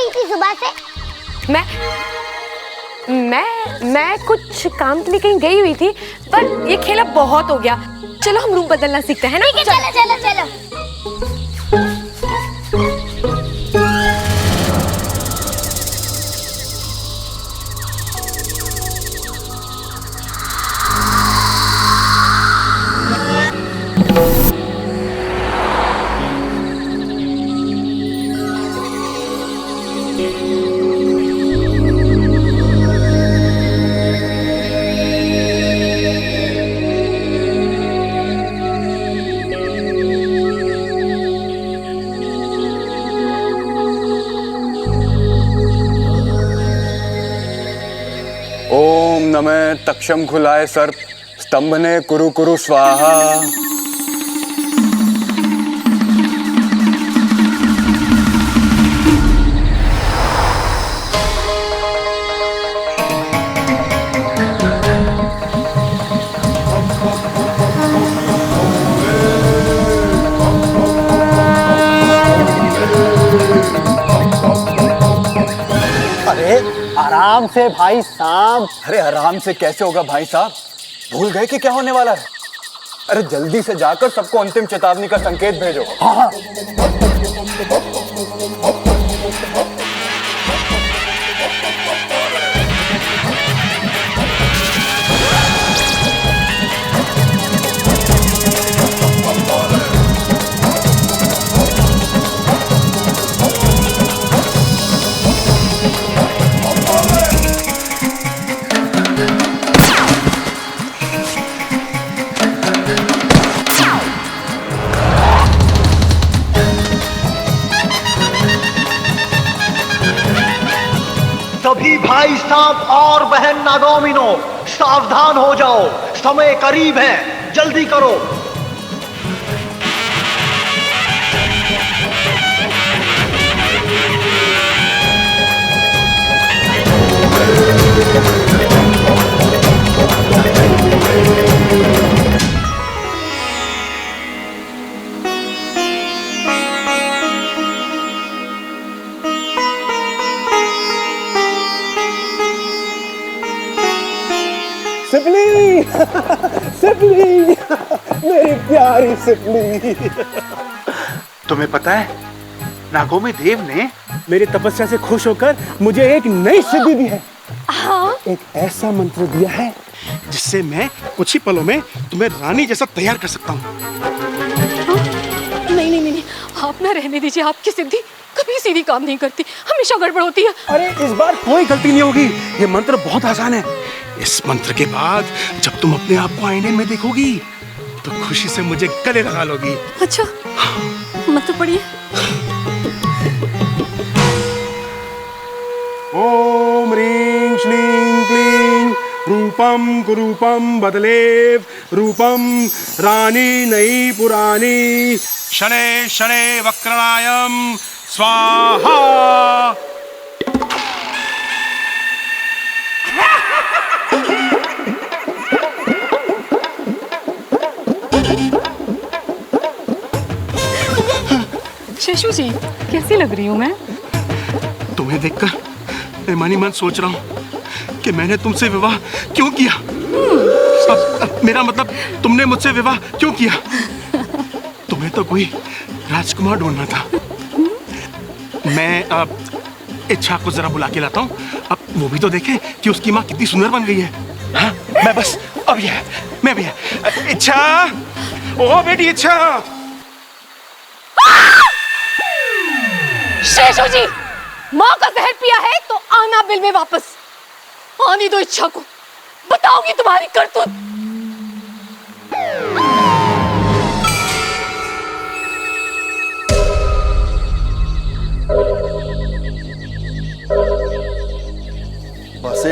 रही थी सुबह से? मैं कुछ काम के लिए कहीं गई हुई थी, पर ये खेला बहुत हो गया। चलो हम रूम बदलना सीखते हैं ना। ठीक है, चलो चलो चलो। ओम नमः तक्षम खुलाए सर्प स्तंभने कुरु कुरु स्वाहा। आराम से भाई साहब। अरे आराम से कैसे होगा भाई साहब? भूल गए कि क्या होने वाला है? अरे जल्दी से जाकर सबको अंतिम चेतावनी का संकेत भेजो। हाँ। सभी भाई साहब और बहन नागोमिनो सावधान हो जाओ, समय करीब है, जल्दी करो। सिपली सिपली मेरी प्यारी सिपली। तुम्हें पता है नागोमी देव ने मेरी तपस्या से खुश होकर मुझे एक नई सिद्धि दी है। हाँ? एक ऐसा मंत्र दिया है जिससे मैं कुछ ही पलों में तुम्हें रानी जैसा तैयार कर सकता हूँ। नहीं नहीं नहीं, आप ना रहने दीजिए। आपकी सिद्धि कभी सीधी काम नहीं करती, हमेशा गड़बड़ होती है। अरे इस बार कोई गलती नहीं होगी। ये मंत्र बहुत आसान है। इस मंत्र के बाद जब तुम अपने आप को आईने में देखोगी तो खुशी से मुझे गले लगा लोगी। अच्छा, मंत्र पढ़िए। ओम ह्रीं श्लीं क्लीं रूपम कुरूपम बदलेव रूपम रानी नई पुरानी शनै शनै वक्रणायम स्वाहा। शेषू जी, कैसी लग रही हूँ मैं? तुम्हें देखकर मैं मन ही मन सोच रहा हूँ कि मैंने तुमसे विवाह क्यों किया। मेरा मतलब तुमने मुझसे विवाह क्यों किया। तुम्हें तो कोई राजकुमार ढूंढना था। मैं अब इच्छा को जरा बुला के लाता हूँ, अब वो भी तो देखे कि उसकी माँ कितनी सुंदर बन गई है। हाँ, मैं बस अब ये मैं भी है। इच्छा, ओ बेटी इच्छा। शेषू जी, माँ का जहर पिया है तो आना बिल में वापस। आनी दो इच्छा को, बताऊंगी तुम्हारी करतूत। बस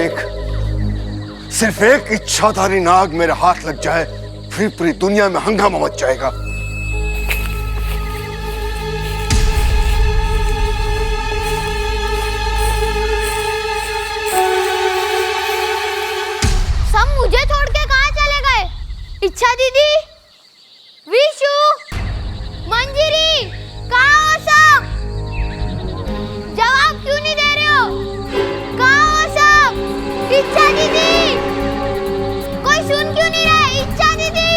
सिर्फ एक इच्छाधारी नाग मेरे हाथ लग जाए, फिर पूरी दुनिया में हंगामा मच जाएगा। मुझे छोड़ के कहाँ चले गए? इच्छा दीदी, विशु, मंजिरी, कहाँ हो सब? जवाब क्यों नहीं इच्छा दीदी, कोई सुन क्यों नहीं रहा है? इच्छा दीदी।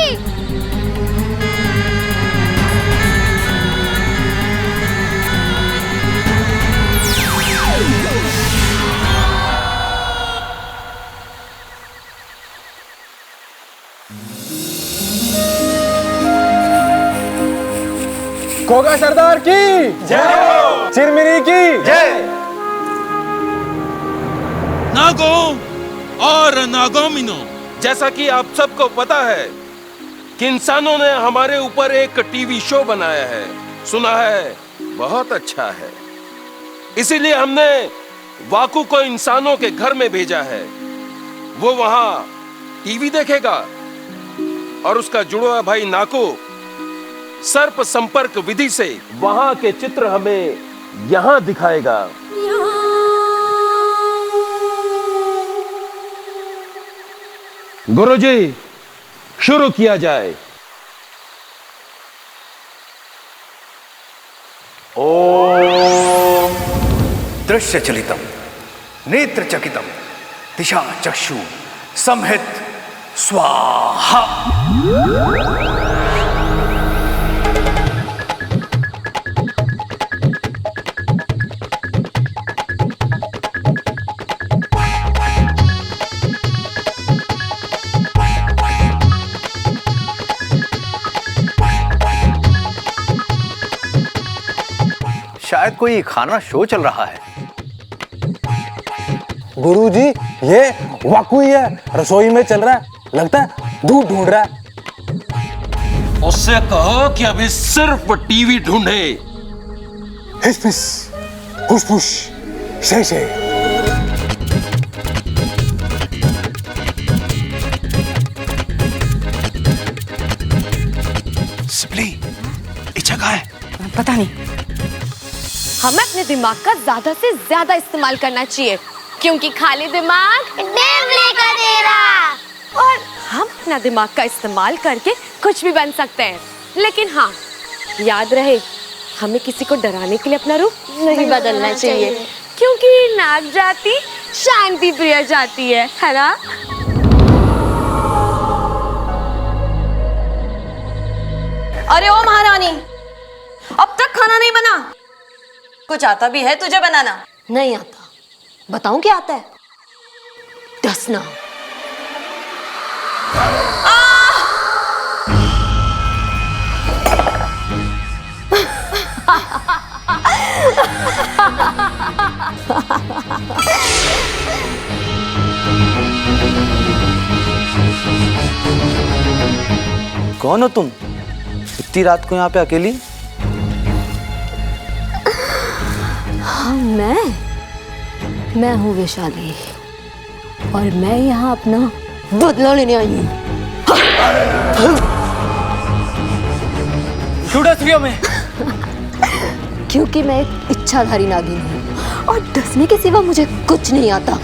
कोगा सरदार की जय, चिरमिरी की जय। नागो और नागोमिनो, जैसा कि आप सबको पता है कि इंसानों ने हमारे ऊपर एक टीवी शो बनाया है, सुना है बहुत अच्छा है। इसीलिए हमने वाकू को इंसानों के घर में भेजा है। वो वहां टीवी देखेगा और उसका जुड़वा भाई नाको सर्प संपर्क विधि से वहां के चित्र हमें यहां दिखाएगा। गुरुजी, शुरू किया जाए। ओम दृश्य चलितम नेत्र चकितम दिशा चक्षु संहित स्वाहा। शायद कोई खाना शो चल रहा है। गुरुजी, ये वाकू ही है, रसोई में चल रहा है, लगता है दूध ढूंढ रहा है। उससे कहो कि अभी सिर्फ टीवी ढूंढे। हिस फिस, फुस फुस, शे। सिपली, इच्छा कहाँ है? पता नहीं। हमें अपने दिमाग का ज्यादा से ज्यादा इस्तेमाल करना चाहिए, क्योंकि खाली दिमाग डेवले का डेरा। और हम अपना दिमाग का इस्तेमाल करके कुछ भी बन सकते हैं। लेकिन हाँ, याद रहे, हमें किसी को डराने के लिए अपना रूप नहीं बदलना चाहिए, क्योंकि नाग जाति शांति प्रिय जाति है ना? अरे ओ महारानी, अब तक खाना नहीं बना? कुछ आता भी है तुझे बनाना? नहीं आता। बताऊं क्या आता है? डसना। कौन हो तुम? इतनी रात को यहाँ पे अकेली? हाँ, मैं हूँ वैशाली, और मैं यहाँ अपना बदला लेने आई हूँ। क्यों डस रही हो मैं? क्योंकि मैं एक इच्छाधारी नागिन हूँ, और डसने के सिवा मुझे कुछ नहीं आता।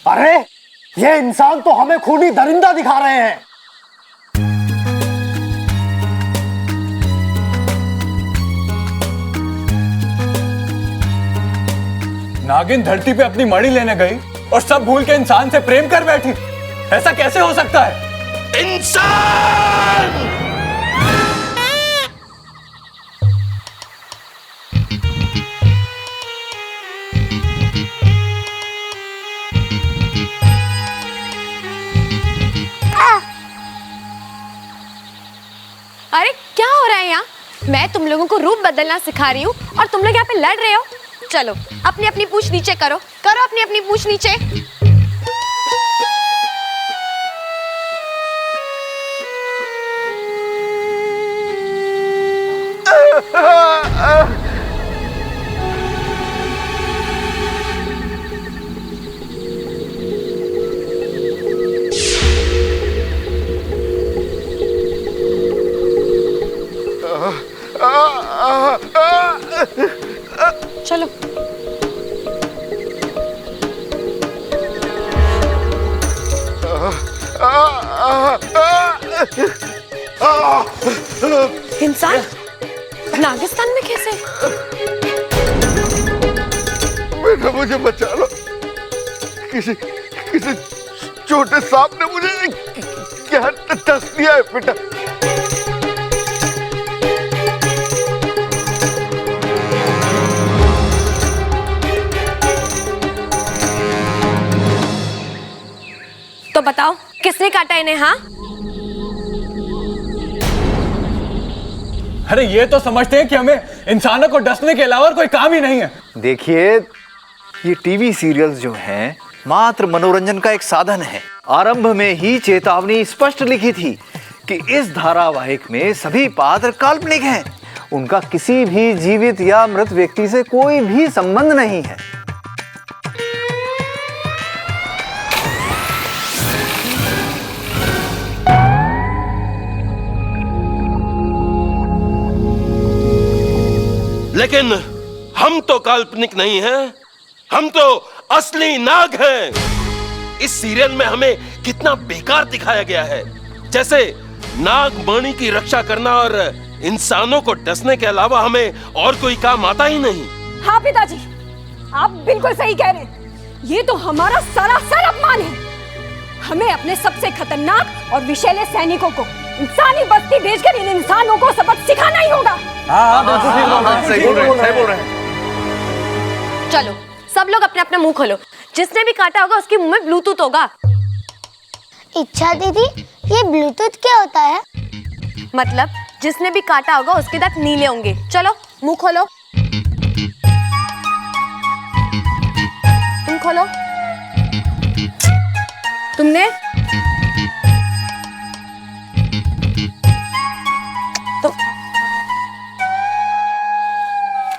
अरे, ये इंसान तो हमें खूनी दरिंदा दिखा रहे हैं। नागिन धरती पे अपनी मणि लेने गई और सब भूल के इंसान से प्रेम कर बैठी। ऐसा कैसे हो सकता है? इंसान! अरे क्या हो रहा है यहाँ? मैं तुम लोगों को रूप बदलना सिखा रही हूँ और तुम लोग यहाँ पे लड़ रहे हो। चलो अपनी अपनी पूंछ नीचे करो, करो अपनी अपनी पूंछ नीचे। चलो इंसान नागिस्तान में कैसे? बेटा मुझे बचा लो, किसी छोटे सांप ने मुझे क्या डस दिया है बेटा। तो बताओ किसने काटा इन्हें? हाँ, अरे ये तो समझते हैं कि हमें इंसानों को डसने के अलावा और कोई काम ही नहीं है। देखिए, ये टीवी सीरियल्स जो हैं मात्र मनोरंजन का एक साधन है। आरंभ में ही चेतावनी स्पष्ट लिखी थी कि इस धारावाहिक में सभी पात्र काल्पनिक हैं, उनका किसी भी जीवित या मृत व्यक्ति से कोई भी संबंध नहीं है। लेकिन हम तो काल्पनिक नहीं हैं, हम तो असली नाग हैं। इस सीरियल में हमें कितना बेकार दिखाया गया है, जैसे नाग मणि की रक्षा करना और इंसानों को डसने के अलावा हमें और कोई काम आता ही नहीं। हाँ पिताजी, आप बिल्कुल सही कह रहे हैं। ये तो हमारा सरासर अपमान है। हमें अपने सबसे खतरनाक और विषैले सैनिकों को इंसानी बस्ती भेजकर इन इंसानों को सबक सिखाना ही होगा। सही बोल रहे हैं। चलो सब लोग अपने अपने मुंह खोलो। जिसने भी काटा होगा उसके मुंह में ब्लूटूथ होगा। इच्छा दीदी, ये ब्लूटूथ क्या होता है? मतलब जिसने भी काटा होगा उसके दांत नीले होंगे। चलो मुंह खोलो, तुम खोलो। तुमने तो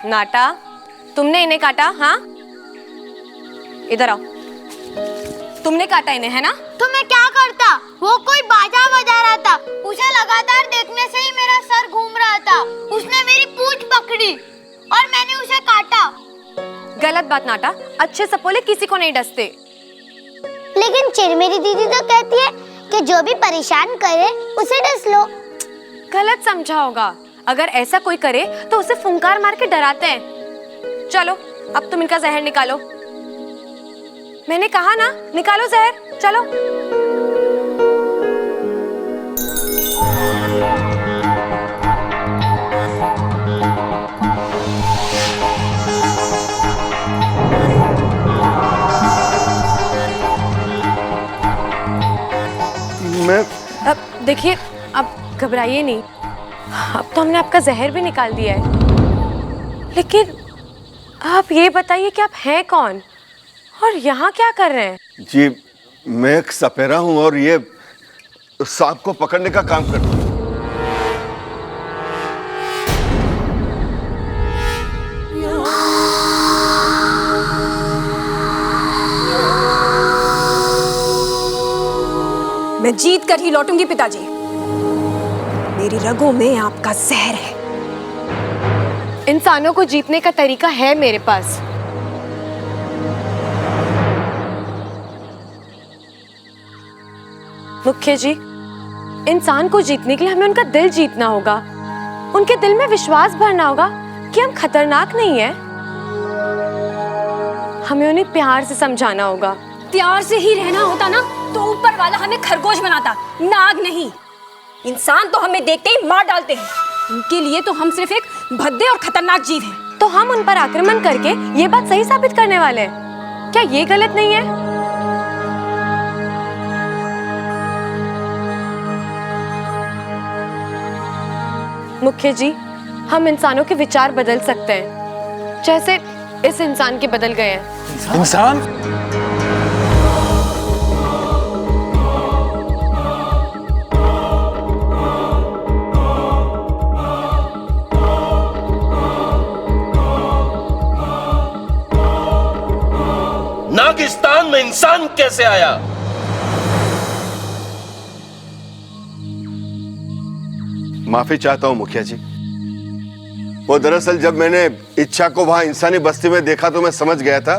नाटा, तुमने इन्हें काटा? हाँ, इधर आओ। तुमने काटा इन्हें, है ना? तो मैं क्या करता? वो कोई बाजा बजा रहा था, उसे लगातार देखने से ही मेरा सर घूम रहा था। उसने मेरी पूंछ पकड़ी और मैंने उसे काटा। गलत बात नाटा, अच्छे सपोले किसी को नहीं डसते। लेकिन चिरमेरी दीदी तो कहती है कि जो भी परेशान करे उसे डस लो। गलत समझा होगा। अगर ऐसा कोई करे तो उसे फुंकार मार के डराते हैं। चलो अब तुम इनका जहर निकालो। मैंने कहा ना, निकालो जहर। चलो मैं अब देखिए, अब घबराइए नहीं। अब तो हमने आपका जहर भी निकाल दिया है। लेकिन आप ये बताइए कि आप हैं कौन और यहाँ क्या कर रहे हैं? जी, मैं एक सपेरा हूं और ये सांप को पकड़ने का काम करता हूं। मैं जीत कर ही लौटूंगी पिताजी। मेरी रगों में आपका जहर है। इंसानों को जीतने का तरीका है मेरे पास। मुख्य जी, इंसान को जीतने के लिए हमें उनका दिल जीतना होगा। उनके दिल में विश्वास भरना होगा कि हम खतरनाक नहीं हैं। हमें उन्हें प्यार से समझाना होगा। प्यार से ही रहना होता ना तो ऊपर वाला हमें खरगोश बनाता, नाग नहीं। इंसान तो हमें देखते ही मार डालते हैं। उनके लिए तो हम सिर्फ एक भद्दे और खतरनाक जीव हैं। तो हम उन पर आक्रमण करके ये बात सही साबित करने वाले हैं। क्या ये गलत नहीं है? मुख्य जी, हम इंसानों के विचार बदल सकते हैं, जैसे इस इंसान के बदल गए हैं। इंसान? नागिस्तान में इंसान कैसे आया? माफी चाहता हूं मुखिया जी। वो दरअसल जब मैंने इच्छा को वहां इंसानी बस्ती में देखा तो मैं समझ गया था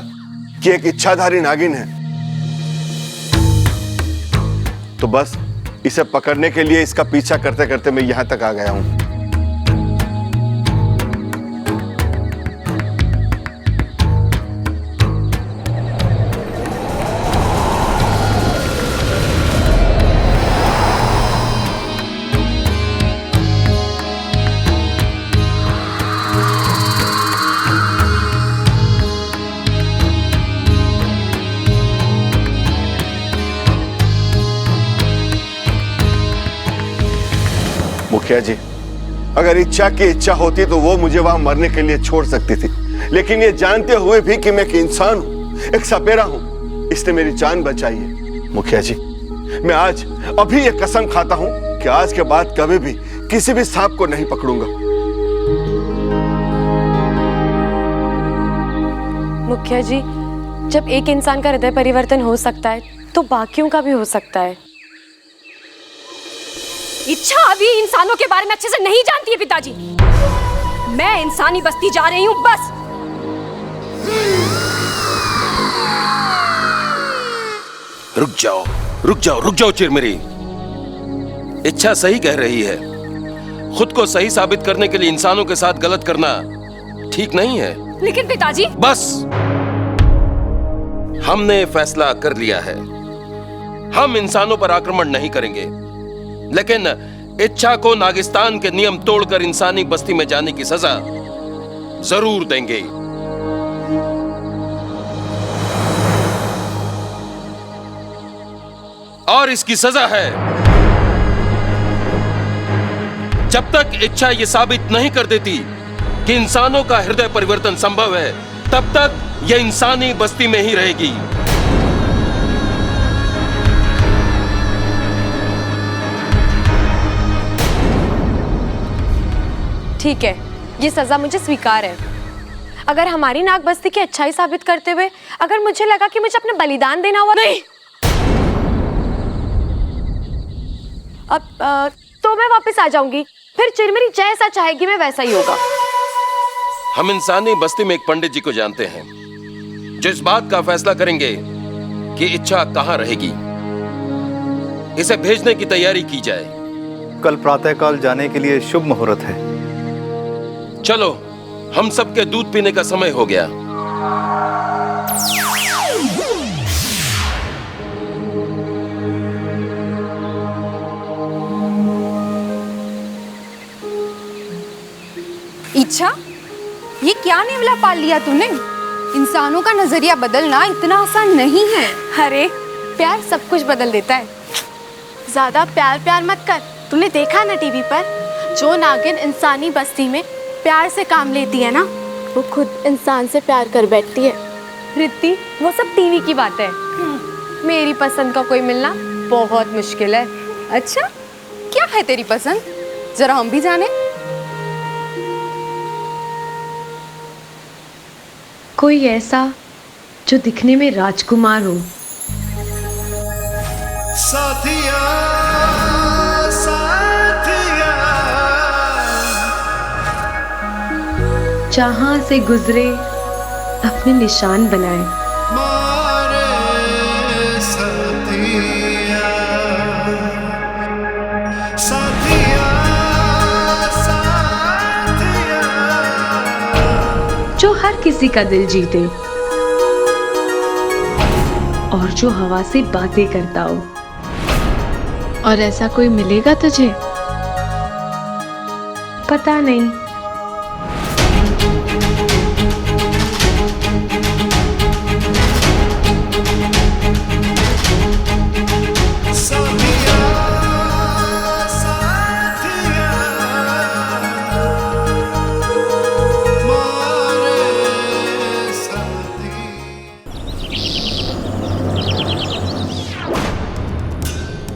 कि एक इच्छाधारी नागिन है। तो बस इसे पकड़ने के लिए इसका पीछा करते करते मैं यहां तक आ गया हूं। मुखिया जी, अगर इच्छा की इच्छा होती तो वो मुझे वहां मरने के लिए छोड़ सकती थी, लेकिन ये जानते हुए भी कि मैं एक इंसान हूं, एक सपेरा हूं, इसने मेरी जान बचाई है। मुखिया जी, मैं आज अभी ये कसम खाता हूं कि आज के बाद कभी भी किसी भी सांप को नहीं पकड़ूंगा। मुखिया जी, जब एक इंसान का हृदय परिवर्तन हो सकता है तो बाकियों का भी हो सकता है। इच्छा अभी इंसानों के बारे में अच्छे से नहीं जानती है पिताजी। मैं इंसानी बस्ती जा रही हूँ बस। रुक जाओ, रुक जाओ, रुक जाओ चिरमिरी। इच्छा सही कह रही है। खुद को सही साबित करने के लिए इंसानों के साथ गलत करना ठीक नहीं है। लेकिन पिताजी, बस, हमने फैसला कर लिया है। हम इंसानों पर आक्रमण नहीं करेंगे, लेकिन इच्छा को नागिस्तान के नियम तोड़कर इंसानी बस्ती में जाने की सजा जरूर देंगे। और इसकी सजा है, जब तक इच्छा यह साबित नहीं कर देती कि इंसानों का हृदय परिवर्तन संभव है, तब तक यह इंसानी बस्ती में ही रहेगी। ठीक है, ये सजा मुझे स्वीकार है। अगर हमारी नाग बस्ती की अच्छाई साबित करते हुए अगर मुझे लगा कि मुझे अपना बलिदान देना हुआ, नहीं, अब तो मैं वापस आ जाऊंगी। फिर चिरमिरी जैसा चाहेगी मैं वैसा ही होगा। हम इंसानी बस्ती में एक पंडित जी को जानते हैं जो इस बात का फैसला करेंगे कि इच्छा कहां रहेगी। इसे भेजने की तैयारी की जाए। कल प्रातःकाल जाने के लिए शुभ मुहूर्त है। चलो, हम सबके दूध पीने का समय हो गया। इच्छा, ये क्या नेवला पाल लिया तूने? इंसानों का नजरिया बदलना इतना आसान नहीं है। अरे, प्यार सब कुछ बदल देता है। ज्यादा प्यार प्यार मत कर। तूने देखा ना टीवी पर, जो नागिन इंसानी बस्ती में प्यार से काम लेती है ना, वो खुद इंसान से प्यार कर बैठती है। रित्ती, वो सब टीवी की बात है। मेरी पसंद का कोई मिलना बहुत मुश्किल है। अच्छा, क्या है तेरी पसंद? जरा हम भी जाने। कोई ऐसा जो दिखने में राजकुमार हो। साथिया, साथिया, जहां से गुजरे अपने निशान बनाए। मारे साथिया, साथिया, साथिया, जो हर किसी का दिल जीते और जो हवा से बातें करता हो। और ऐसा कोई मिलेगा तुझे? पता नहीं। साथिया, साथिया, मारे साथी।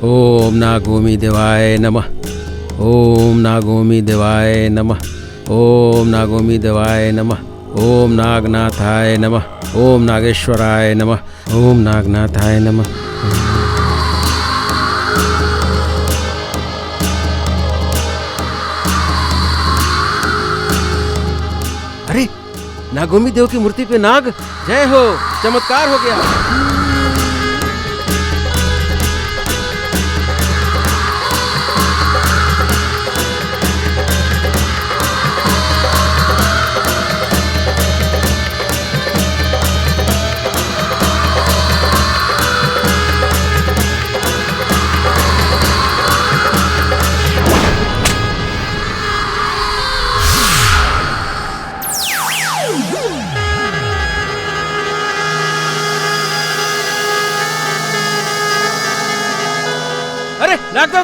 ओम नागोमी देवाय नमः। ओम नागोमी देवाय नमः। ओम नागोमी देवाय नमः। ओम नागनाथाय नमः। ओम नागेश्वराय नमः। ओम नागनाथाय नमः। अरे, नागोमी देव की मूर्ति पे नाग, जय हो, चमत्कार हो गया।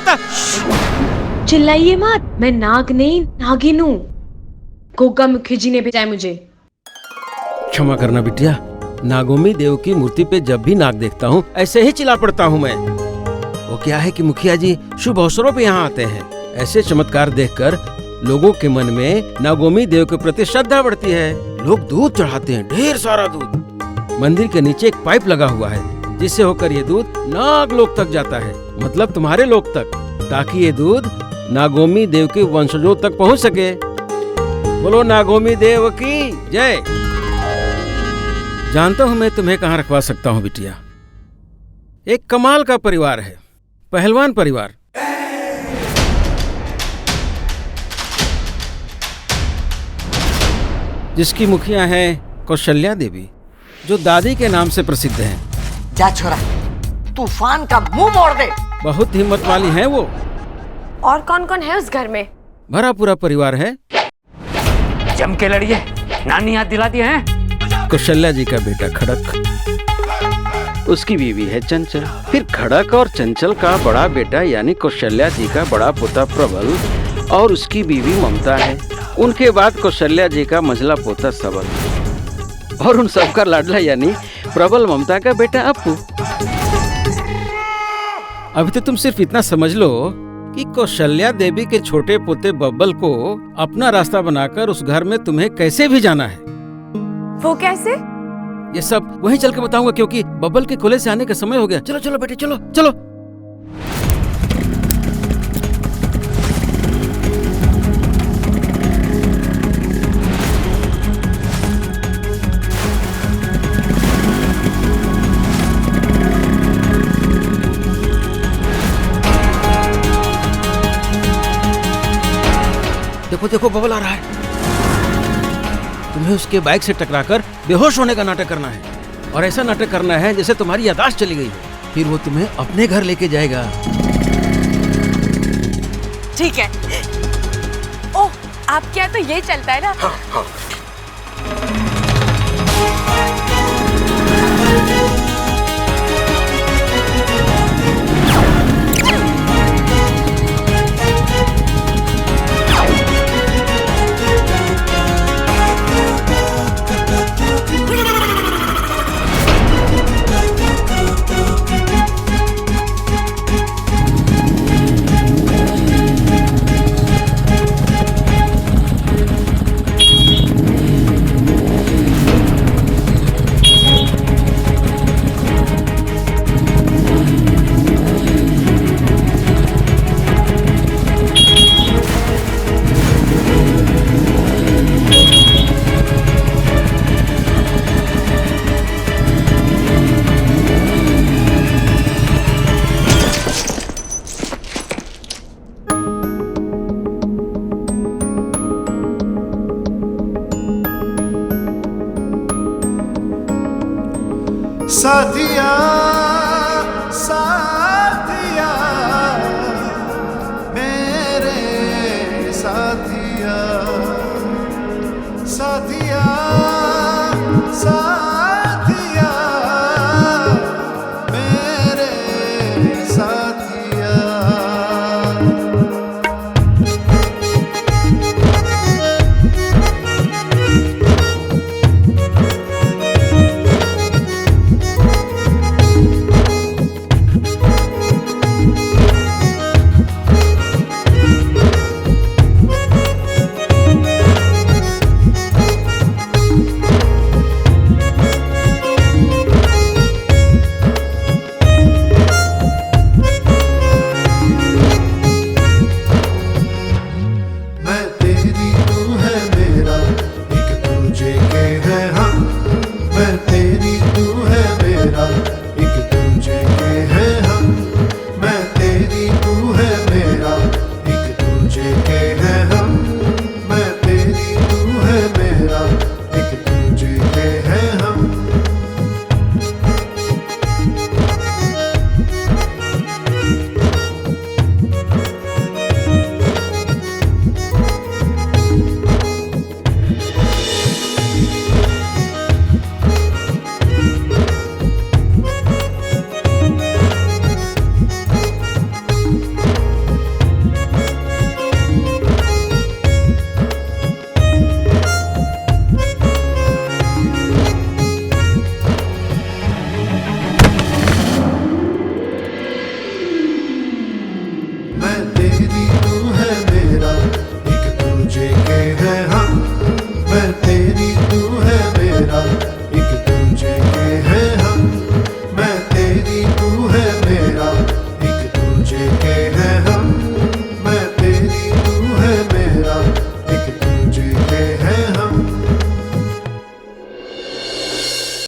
पता? चिल्लाइए मत, मैं नाग नहीं नागिन हूँ। गोगा मुखी जी ने भेजा है मुझे। क्षमा करना बिटिया, नागोमी देव की मूर्ति पे जब भी नाग देखता हूँ ऐसे ही चिल्ला पड़ता हूँ मैं। वो क्या है कि मुखिया जी शुभ अवसरों पे यहाँ आते हैं। ऐसे चमत्कार देखकर लोगों के मन में नागोमी देव के प्रति श्रद्धा बढ़ती है। लोग दूध चढ़ाते हैं, ढेर सारा दूध। मंदिर के नीचे एक पाइप लगा हुआ है जिससे होकर ये दूध नाग लोक तक जाता है, मतलब तुम्हारे लोक तक, ताकि ये दूध नागोमी देव के वंशजों तक पहुँच सके। बोलो नागोमी देव की जय। जानता हूँ मैं तुम्हें कहाँ रखवा सकता हूँ बिटिया। एक कमाल का परिवार है, पहलवान परिवार। जिसकी मुखिया है कौशल्या देवी, जो दादी के नाम से प्रसिद्ध हैं। जा छोरा, तूफान का मुंह मोड़ दे। बहुत हिम्मत वाली हैं वो। और कौन कौन है उस घर में? भरा पूरा परिवार है। जम के लड़िए, नानी याद दिलाती है। कौशल्या जी का बेटा खड़क, उसकी बीवी है चंचल, फिर खड़क और चंचल का बड़ा बेटा यानी कौशल्या जी का बड़ा पोता प्रबल और उसकी बीवी ममता है। उनके बाद कौशल्या जी का मंझला पोता सबल और उन सबका लाडला यानी प्रबल ममता का बेटा अप्पू। अभी तो तुम सिर्फ इतना समझ लो कि कौशल्या देवी के छोटे पोते बब्बल को अपना रास्ता बनाकर उस घर में तुम्हें कैसे भी जाना है। वो कैसे? ये सब वहीं चल के बताऊंगा, क्योंकि बब्बल के खुले से आने का समय हो गया। चलो चलो बेटे, चलो चलो। देखो देखो बबल आ रहा है। तुम्हें उसके बाइक से टकराकर बेहोश होने का नाटक करना है, और ऐसा नाटक करना है जैसे तुम्हारी याददाश्त चली गई हो। फिर वो तुम्हें अपने घर लेके जाएगा। ठीक है। ओह, आपके यहाँ तो ये चलता है ना? हाँ, हाँ। साथिया साथिया मेरे साथिया साथिया